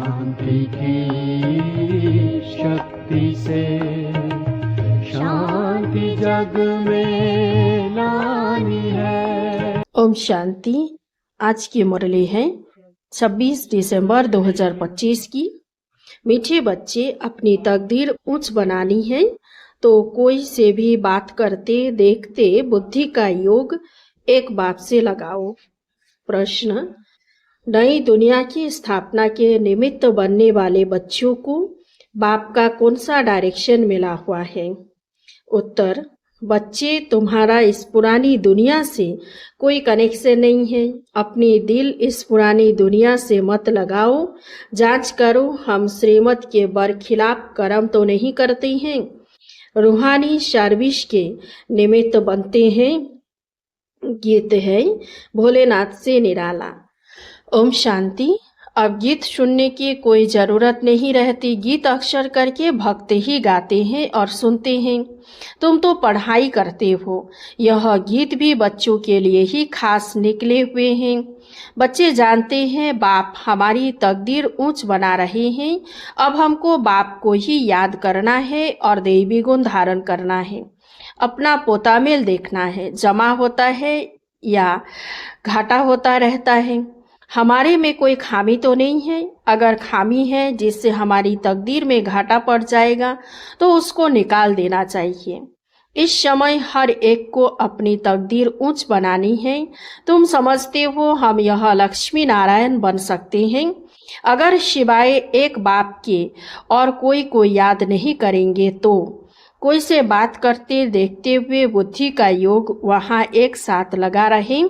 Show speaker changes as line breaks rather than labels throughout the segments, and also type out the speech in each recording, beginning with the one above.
शांति की शक्ति से शांति जग में लानी है।
ओम शांति। आज की मुरली है 26 दिसंबर 2025 की। मीठे बच्चे, अपनी तकदीर ऊंच बनानी है तो कोई से भी बात करते देखते बुद्धि का योग एक बाप से लगाओ। प्रश्न: नई दुनिया की स्थापना के निमित्त बनने वाले बच्चों को बाप का कौन सा डायरेक्शन मिला हुआ है? उत्तर: बच्चे, तुम्हारा इस पुरानी दुनिया से कोई कनेक्शन नहीं है। अपनी दिल इस पुरानी दुनिया से मत लगाओ। जांच करो, हम श्रीमत के बरखिलाफ कर्म तो नहीं करते हैं। रूहानी सर्विस के निमित्त बनते हैं। गीत है भोलेनाथ से निराला। ओम शांति। अब गीत सुनने की कोई जरूरत नहीं रहती। गीत अक्सर करके भक्त ही गाते हैं और सुनते हैं। तुम तो पढ़ाई करते हो। यह गीत भी बच्चों के लिए ही खास निकले हुए हैं। बच्चे जानते हैं बाप हमारी तकदीर ऊंच बना रहे हैं। अब हमको बाप को ही याद करना है और दैवी गुण धारण करना है। अपना पोतामेल देखना है, जमा होता है या घाटा होता रहता है। हमारे में कोई खामी तो नहीं है। अगर खामी है जिससे हमारी तकदीर में घाटा पड़ जाएगा तो उसको निकाल देना चाहिए। इस समय हर एक को अपनी तकदीर ऊंच बनानी है। तुम समझते हो हम यह लक्ष्मी नारायण बन सकते हैं। अगर सिवाय एक बाप के और कोई को याद नहीं करेंगे तो कोई से बात करते देखते हुए बुद्धि का योग वहां एक साथ लगा रहे।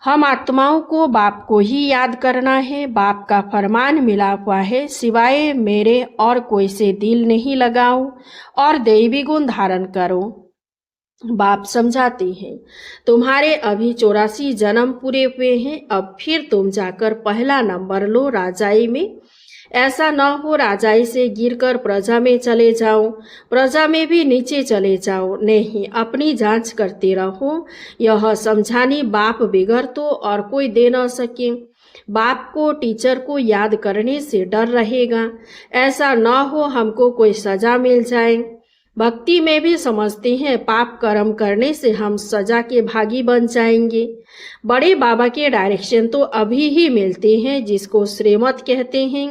हम आत्माओं को बाप को ही याद करना है। बाप का फरमान मिला हुआ है, सिवाय मेरे और कोई से दिल नहीं लगाओ और दैवी गुण धारण करो। बाप समझाते हैं, तुम्हारे अभी 84 जन्म पूरे हुए हैं। अब फिर तुम जाकर पहला नंबर लो राजाई में। ऐसा न हो राजाई से गिरकर प्रजा में चले जाओ, प्रजा में भी नीचे चले जाओ। नहीं, अपनी जांच करते रहो। यह समझानी बाप बिगड़ तो और कोई दे न सके। बाप को, टीचर को याद करने से डर रहेगा। ऐसा न हो हमको कोई सजा मिल जाए। भक्ति में भी समझते हैं पाप कर्म करने से हम सजा के भागी बन जाएंगे। बड़े बाबा के डायरेक्शन तो अभी ही मिलते हैं जिसको श्रीमत कहते हैं।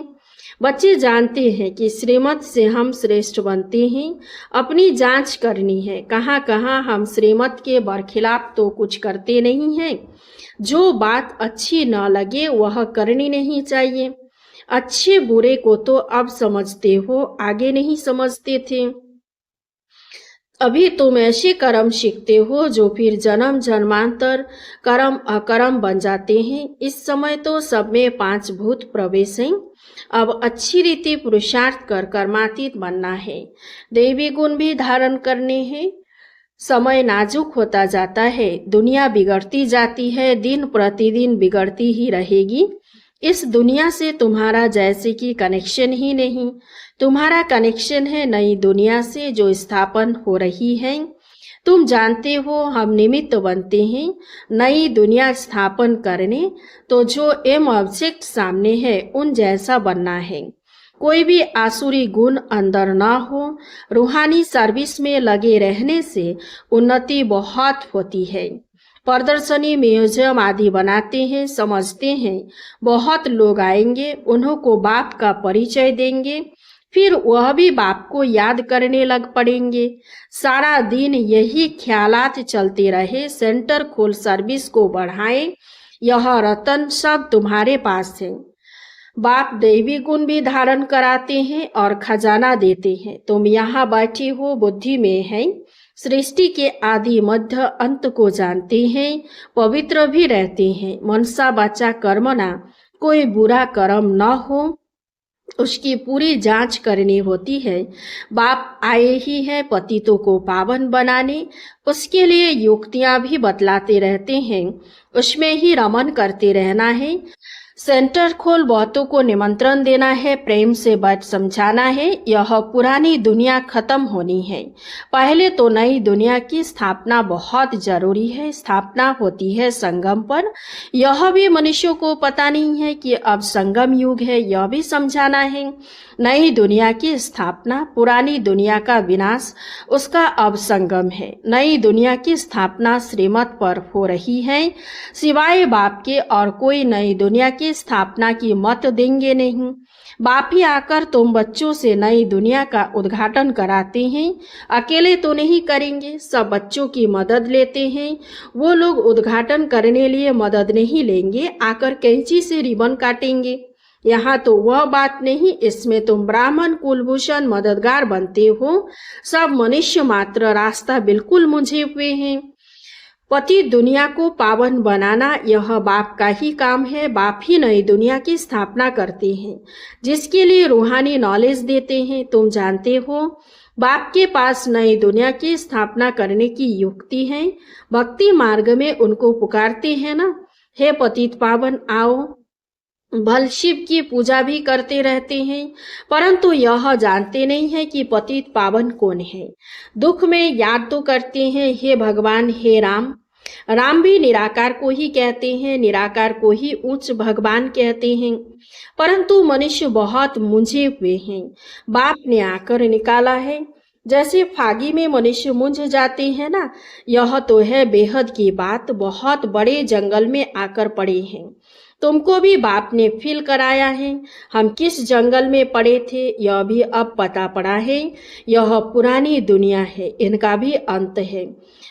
बच्चे जानते हैं कि श्रीमत से हम श्रेष्ठ बनते हैं। अपनी जांच करनी है, कहाँ कहाँ हम श्रीमत के बरखिलाफ तो कुछ करते नहीं हैं। जो बात अच्छी न लगे वह करनी नहीं चाहिए। अच्छे बुरे को तो अब समझते हो, आगे नहीं समझते थे। अभी तुम ऐसे कर्म सीखते हो जो फिर जन्म जन्मांतर कर्म अकर्म बन जाते हैं। इस समय तो सब में 5 भूत प्रवेश हैं। अब अच्छी रीति पुरुषार्थ कर कर्मातीत बनना है। दैवी गुण भी धारण करने हैं। समय नाजुक होता जाता है, दुनिया बिगड़ती जाती है, दिन प्रतिदिन बिगड़ती ही रहेगी। इस दुनिया से तुम्हारा जैसे कि कनेक्शन ही नहीं। तुम्हारा कनेक्शन है नई दुनिया से जो स्थापन हो रही है। तुम जानते हो हम निमित्त बनते हैं नई दुनिया स्थापन करने। तो जो एम ऑब्जेक्ट सामने है उन जैसा बनना है। कोई भी आसुरी गुण अंदर ना हो। रूहानी सर्विस में लगे रहने से उन्नति बहुत होती है। प्रदर्शनी, म्यूजियम आदि बनाते हैं। समझते हैं बहुत लोग आएंगे, उन्हों को बाप का परिचय देंगे, फिर वह भी बाप को याद करने लग पड़ेंगे। सारा दिन यही ख्यालात चलते रहे। सेंटर खोल, सर्विस को बढ़ाएं। यह रतन सब तुम्हारे पास है। बाप दैवी गुण भी धारण कराते हैं और खजाना देते हैं। तुम यहाँ बैठे हो, बुद्धि में है। सृष्टि के आदि मध्य अंत को जानते हैं। पवित्र भी रहते हैं। मनसा वाचा कर्मणा, कोई बुरा कर्म न हो उसकी पूरी जांच करनी होती है। बाप आए ही हैं पतितों को पावन बनाने। उसके लिए युक्तियां भी बतलाते रहते हैं, उसमें ही रमन करते रहना है। सेंटर खोल बहुतों को निमंत्रण देना है, प्रेम से बात समझाना है। यह पुरानी दुनिया खत्म होनी है, पहले तो नई दुनिया की स्थापना बहुत जरूरी है। स्थापना होती है संगम पर। यह भी मनुष्यों को पता नहीं है कि अब संगम युग है, यह भी समझाना है। नई दुनिया की स्थापना, पुरानी दुनिया का विनाश, उसका अब संगम है। नई दुनिया की स्थापना श्रीमत पर हो रही है, सिवाय बाप के और कोई नई दुनिया की स्थापना की मत देंगे नहीं। बाप ही आकर तुम बच्चों से नई दुनिया का उद्घाटन कराते हैं। अकेले तो नहीं करेंगे, सब बच्चों की मदद लेते हैं। वो लोग उद्घाटन करने लिए मदद नहीं लेंगे, आकर कैंची से रिबन काटेंगे। यहाँ तो वह बात नहीं, इसमें तुम ब्राह्मण कुलभूषण मददगार बनते हो। सब मनुष्य मात्र रास्ता बिल्कुल मुझे हुए हैं। पति दुनिया को पावन बनाना यह बाप का ही काम है। बाप ही नई दुनिया की स्थापना करते हैं, जिसके लिए रूहानी नॉलेज देते हैं। तुम जानते हो बाप के पास नई दुनिया की स्थापना करने की युक्ति है। भक्ति मार्ग में उनको पुकारते हैं ना, हे पतित पावन आओ। भल शिव की पूजा भी करते रहते हैं, परंतु यह जानते नहीं है कि पतित पावन कौन है। दुख में याद तो करते हैं, हे भगवान, हे राम। राम भी निराकार को ही कहते हैं, निराकार को ही उच्च भगवान कहते हैं, परंतु मनुष्य बहुत मुंझे हुए हैं। बाप ने आकर निकाला है, जैसे फागी में मनुष्य मुंझ जाते हैं ना, यह तो है बेहद की बात। बहुत बड़े जंगल में आकर पड़े हैं। तुमको भी बाप ने फील कराया है। हम किस जंगल में पड़े थे यह भी अब पता पड़ा है। यह पुरानी दुनिया है, इनका भी अंत है।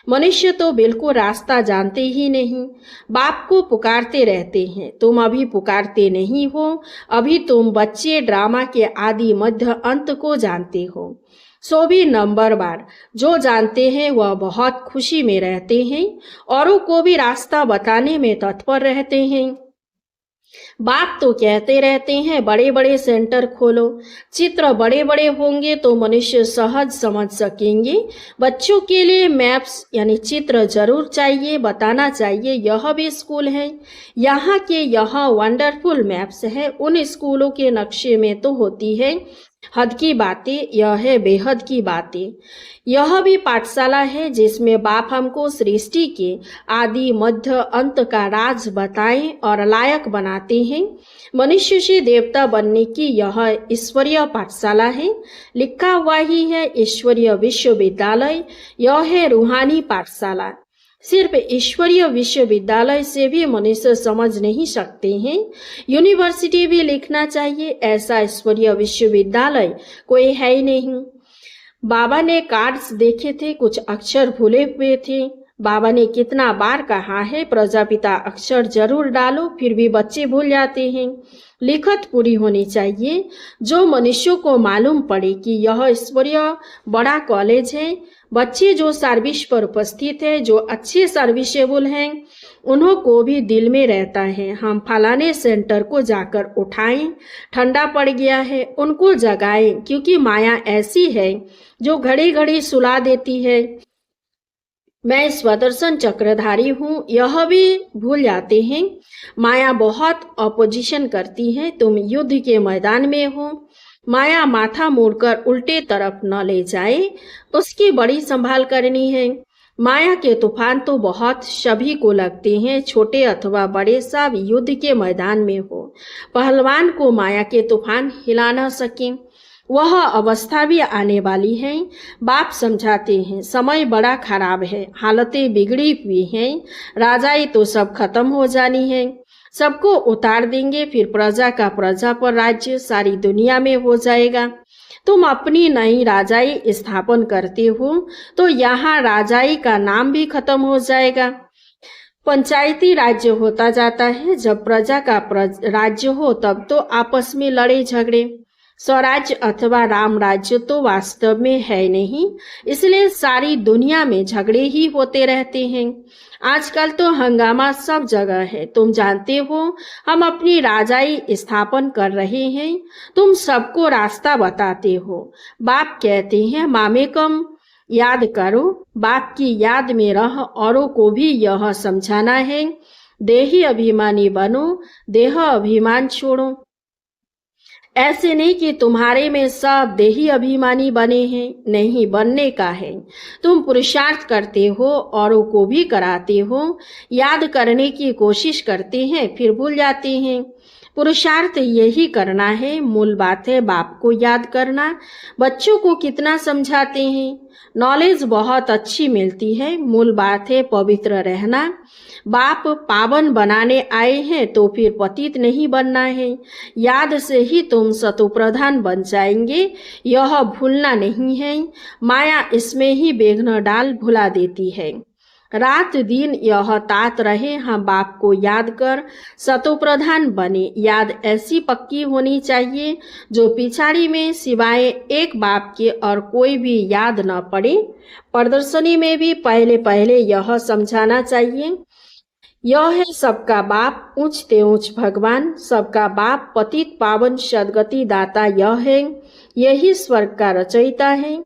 मनुष्य तो बिल्कुल रास्ता जानते ही नहीं, बाप को पुकारते रहते हैं। तुम अभी पुकारते नहीं हो, अभी तुम बच्चे ड्रामा के आदि मध्य अंत को जानते हो। सो भी नंबर बार जो जानते हैं वह बहुत खुशी में रहते हैं, औरों को भी रास्ता बताने में तत्पर रहते हैं। बाप तो कहते रहते हैं बड़े बड़े सेंटर खोलो, चित्र बड़े बड़े होंगे तो मनुष्य सहज समझ सकेंगे। बच्चों के लिए मैप्स यानी चित्र जरूर चाहिए, बताना चाहिए यह भी स्कूल है। यहाँ के यह वंडरफुल मैप्स है, उन स्कूलों के नक्शे में तो होती है हद की बातें, यह है बेहद की बातें। यह भी पाठशाला है जिसमें बाप हमको सृष्टि के आदि मध्य अंत का राज बताएं और लायक बनाते हैं। मनुष्य से देवता बनने की यह ईश्वरीय पाठशाला है। लिखा हुआ ही है ईश्वरीय विश्वविद्यालय, यह है रूहानी पाठशाला। सिर्फ ईश्वरीय विश्वविद्यालय से भी मनुष्य समझ नहीं सकते हैं, यूनिवर्सिटी भी लिखना चाहिए। ऐसा ईश्वरीय विश्वविद्यालय कोई है ही नहीं। बाबा ने कार्ड्स देखे थे, कुछ अक्षर भूले हुए थे। बाबा ने कितना बार कहा है प्रजापिता अक्षर जरूर डालो, फिर भी बच्चे भूल जाते हैं। लिखत पूरी होनी चाहिए, जो मनुष्यों को मालूम पड़े कि यह ईश्वरीय बड़ा कॉलेज है। बच्चे जो सर्विस पर उपस्थित है, जो अच्छे सर्विसेबल हैं, उन्हों को भी दिल में रहता है हम फलाने सेंटर को जाकर उठाएं, ठंडा पड़ गया है, उनको जगाएं, क्योंकि माया ऐसी है जो घड़ी घड़ी सुला देती है। मैं स्वदर्शन चक्रधारी हूँ, यह भी भूल जाते हैं। माया बहुत अपोजिशन करती है। तुम युद्ध के मैदान में हो, माया माथा मोड़कर उल्टे तरफ न ले जाए, उसकी बड़ी संभाल करनी है। माया के तूफान तो बहुत सभी को लगते हैं, छोटे अथवा बड़े, सब युद्ध के मैदान में हो। पहलवान को माया के तूफान हिला न सके, वह अवस्था भी आने वाली है। बाप समझाते हैं समय बड़ा खराब है, हालतें बिगड़ी हुई हैं। राजाई तो सब खत्म हो जानी है, सबको उतार देंगे, फिर प्रजा का प्रजा पर राज्य सारी दुनिया में हो जाएगा। तुम अपनी नई राजाई स्थापन करते हो तो यहाँ राजाई का नाम भी खत्म हो जाएगा। पंचायती राज्य होता जाता है। जब प्रजा का राज्य हो तब तो आपस में लड़े झगड़े। स्वराज्य अथवा राम राज्य तो वास्तव में है नहीं, इसलिए सारी दुनिया में झगड़े ही होते रहते हैं। आजकल तो हंगामा सब जगह है। तुम जानते हो हम अपनी राजाई स्थापन कर रहे हैं, तुम सबको रास्ता बताते हो। बाप कहते हैं मामेकम याद करो, बाप की याद में रह, औरों को भी यह समझाना है। देही अभिमानी बनो, देह अभिमान छोड़ो। ऐसे नहीं कि तुम्हारे में सब देही अभिमानी बने हैं, नहीं, बनने का है। तुम पुरुषार्थ करते हो, औरों को भी कराते हो, याद करने की कोशिश करते हैं, फिर भूल जाते हैं। पुरुषार्थ यही करना है, मूल बात है बाप को याद करना। बच्चों को कितना समझाते हैं, नॉलेज बहुत अच्छी मिलती है, मूल बात है पवित्र रहना। बाप पावन बनाने आए हैं तो फिर पतित नहीं बनना है। याद से ही तुम सतोप्रधान बन जाएंगे, यह भूलना नहीं है। माया इसमें ही बेघन डाल भुला देती है। रात दिन यह तात रहे, हम बाप को याद कर सतोप्रधान बने। याद ऐसी पक्की होनी चाहिए जो पिछाड़ी में सिवाय एक बाप के और कोई भी याद न पड़े। प्रदर्शनी में भी पहले पहले यह समझाना चाहिए, यह है सबका बाप ऊंचते ऊंच भगवान, सबका बाप पतित पावन सदगति दाता यह है, यही स्वर्ग का रचयिता है।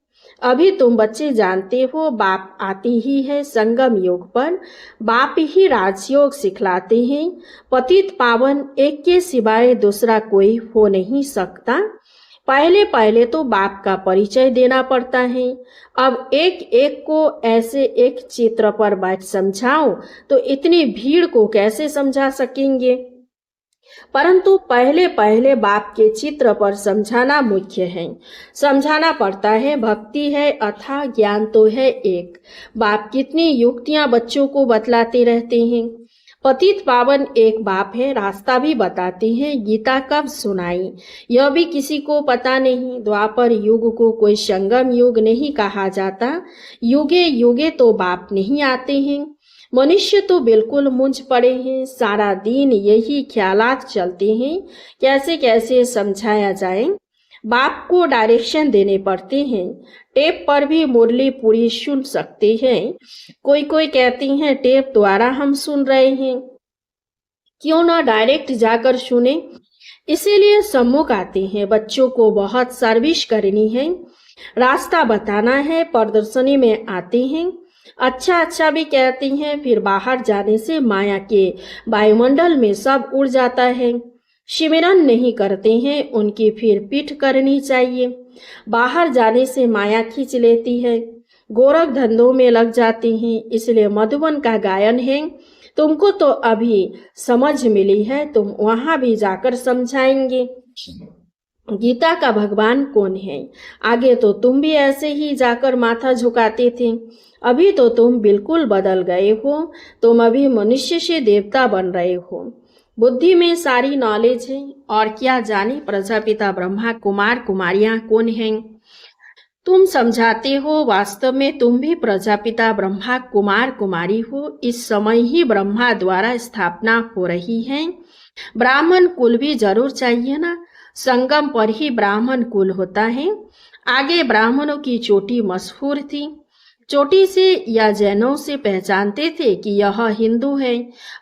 अभी तुम बच्चे जानते हो बाप आते ही है संगम योग पर, बाप ही राजयोग सिखलाते हैं। पतित पावन एक के सिवाय दूसरा कोई हो नहीं सकता। पहले पहले तो बाप का परिचय देना पड़ता है। अब एक एक को ऐसे एक चित्र पर बैठ समझाओ तो इतनी भीड़ को कैसे समझा सकेंगे। परंतु पहले पहले बाप के चित्र पर समझाना मुख्य है। समझाना पड़ता है, भक्ति है अथाह ज्ञान तो है एक। बाप कितनी युक्तियां बच्चों को बतलाते रहते हैं। पतित पावन एक बाप है, रास्ता भी बताते हैं। गीता कब सुनाई यह भी किसी को पता नहीं। द्वापर युग को कोई संगम युग नहीं कहा जाता, युगे युगे तो बाप नहीं आते हैं। मनुष्य तो बिल्कुल मुंझ पड़े हैं, सारा दिन यही ख्यालात चलते हैं कैसे कैसे समझाया जाए। बाप को डायरेक्शन देने पड़ते हैं। टेप पर भी मुरली पूरी सुन सकते हैं। कोई कोई कहती हैं टेप द्वारा हम सुन रहे हैं, क्यों ना डायरेक्ट जाकर सुने। इसीलिए सम्मुख आते हैं। बच्चों को बहुत सर्विस करनी है, रास्ता बताना है। प्रदर्शनी में आते हैं, अच्छा अच्छा भी कहती हैं, फिर बाहर जाने से माया के वायुमंडल में सब उड़ जाता है। सिमरन नहीं करते हैं, उनकी फिर पीठ करनी चाहिए। बाहर जाने से माया खींच लेती है, गोरख धंधों में लग जाते हैं। इसलिए मधुबन का गायन है, तुमको तो अभी समझ मिली है, तुम वहां भी जाकर समझाएंगे गीता का भगवान कौन है। आगे तो तुम भी ऐसे ही जाकर माथा झुकाते थे, अभी तो तुम बिल्कुल बदल गए हो। तुम अभी मनुष्य से देवता बन रहे हो। बुद्धि में सारी नॉलेज है, और क्या जाने प्रजापिता ब्रह्मा कुमार कुमारियां कौन हैं। तुम समझाते हो, वास्तव में तुम भी प्रजापिता ब्रह्मा कुमार कुमारी हो। इस समय ही ब्रह्मा द्वारा स्थापना हो रही है। ब्राह्मण कुल भी जरूर चाहिए ना, संगम पर ही ब्राह्मण कुल होता है। आगे ब्राह्मणों की चोटी मशहूर थी, चोटी से या जैनों से पहचानते थे कि यह हिंदू है।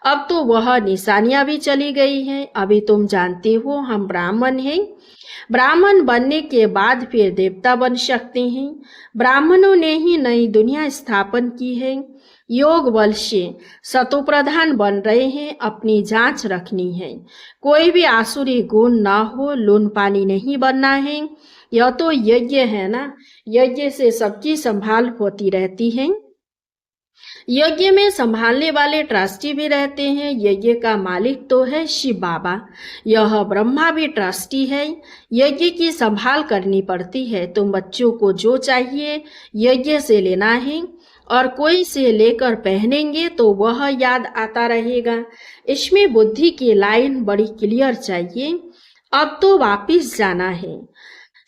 अब तो वह निशानियां भी चली गई हैं। अभी तुम जानते हो हम ब्राह्मण हैं। ब्राह्मण बनने के बाद फिर देवता बन सकते हैं। ब्राह्मणों ने ही नई दुनिया स्थापन की है। योग बल से सतोप्रधान बन रहे हैं, अपनी जांच रखनी है। कोई भी आसुरी गुण ना हो, लून पानी नहीं बनना है। यह तो यज्ञ है ना, यज्ञ से सबकी संभाल होती रहती है। यज्ञ में संभालने वाले ट्रस्टी भी रहते हैं। यज्ञ का मालिक तो है शिव बाबा, यह ब्रह्मा भी ट्रस्टी है। यज्ञ की संभाल करनी पड़ती है। तुम बच्चों को जो चाहिए यज्ञ से लेना है, और कोई से लेकर पहनेंगे तो वह याद आता रहेगा। इसमें बुद्धि की लाइन बड़ी क्लियर चाहिए। अब तो वापिस जाना है,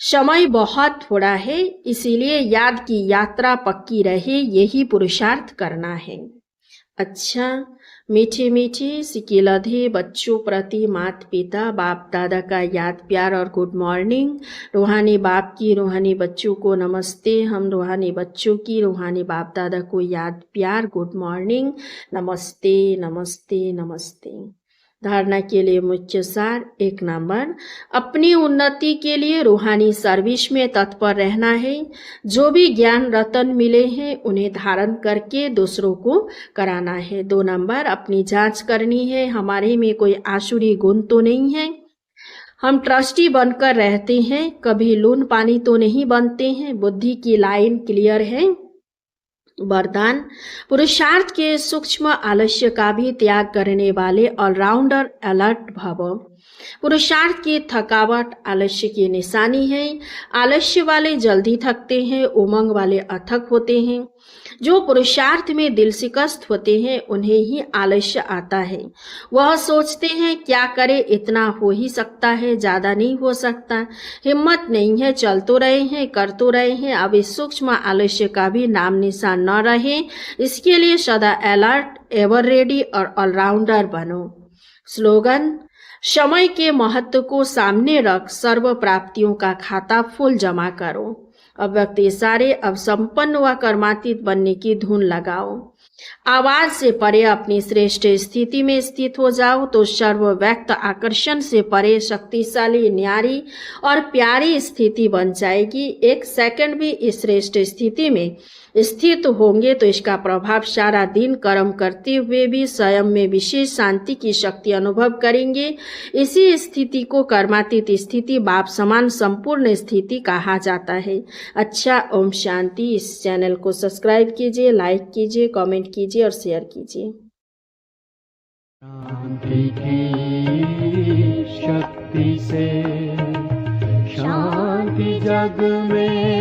समय बहुत थोड़ा है, इसीलिए याद की यात्रा पक्की रहे, यही पुरुषार्थ करना है। अच्छा, मीठे मीठे सिकिलधे बच्चों प्रति माता पिता बाप दादा का याद प्यार और गुड मॉर्निंग। रूहानी बाप की रूहानी बच्चों को नमस्ते। हम रूहानी बच्चों की रूहानी बाप दादा को याद प्यार गुड मॉर्निंग, नमस्ते नमस्ते नमस्ते। धारणा के लिए मुख्य सार 1 नंबर, अपनी उन्नति के लिए रूहानी सर्विस में तत्पर रहना है। जो भी ज्ञान रतन मिले हैं उन्हें धारण करके दूसरों को कराना है। 2 नंबर, अपनी जांच करनी है, हमारे में कोई आसुरी गुण तो नहीं है। हम ट्रस्टी बनकर रहते हैं, कभी लून पानी तो नहीं बनते हैं। बुद्धि की लाइन क्लियर है। वरदान, पुरुषार्थ के सूक्ष्म आलस्य का भी त्याग करने वाले ऑलराउंडर अलर्ट भव। पुरुषार्थ की थकावट आलस्य की निशानी है। आलस्य वाले जल्दी थकते हैं, उमंग वाले अथक होते हैं। जो पुरुषार्थ में दिल शिकस्त होते हैं उन्हें ही आलस्य आता है। वह सोचते हैं क्या करे, इतना हो ही सकता है, ज्यादा नहीं हो सकता, हिम्मत नहीं है, चल तो रहे हैं, कर तो रहे हैं। अब इस सूक्ष्म आलस्य का भी नाम निशान न रहे, इसके लिए सदा अलर्ट, एवर रेडी और ऑलराउंडर बनो। स्लोगन, समय के महत्व को सामने रख सर्व प्राप्तियों का खाता फुल जमा करो। अव्यक्त इशारे, अब संपन्न व कर्मातीत बनने की धुन लगाओ। आवाज से परे अपनी श्रेष्ठ स्थिति में स्थित हो जाओ तो सर्व व्यक्त आकर्षण से परे शक्तिशाली, न्यारी और प्यारी स्थिति बन जाएगी। 1 सेकंड भी इस श्रेष्ठ स्थिति में स्थित होंगे तो इसका प्रभाव सारा दिन कर्म करते हुए भी स्वयं में विशेष शांति की शक्ति अनुभव करेंगे। इसी स्थिति को कर्मातीत स्थिति, बाप समान संपूर्ण स्थिति कहा जाता है। अच्छा, ओम शांति। इस चैनल को सब्सक्राइब कीजिए, लाइक कीजिए, कमेंट कीजिए और शेयर कीजिए।
शांति की शक्ति से शांति जग में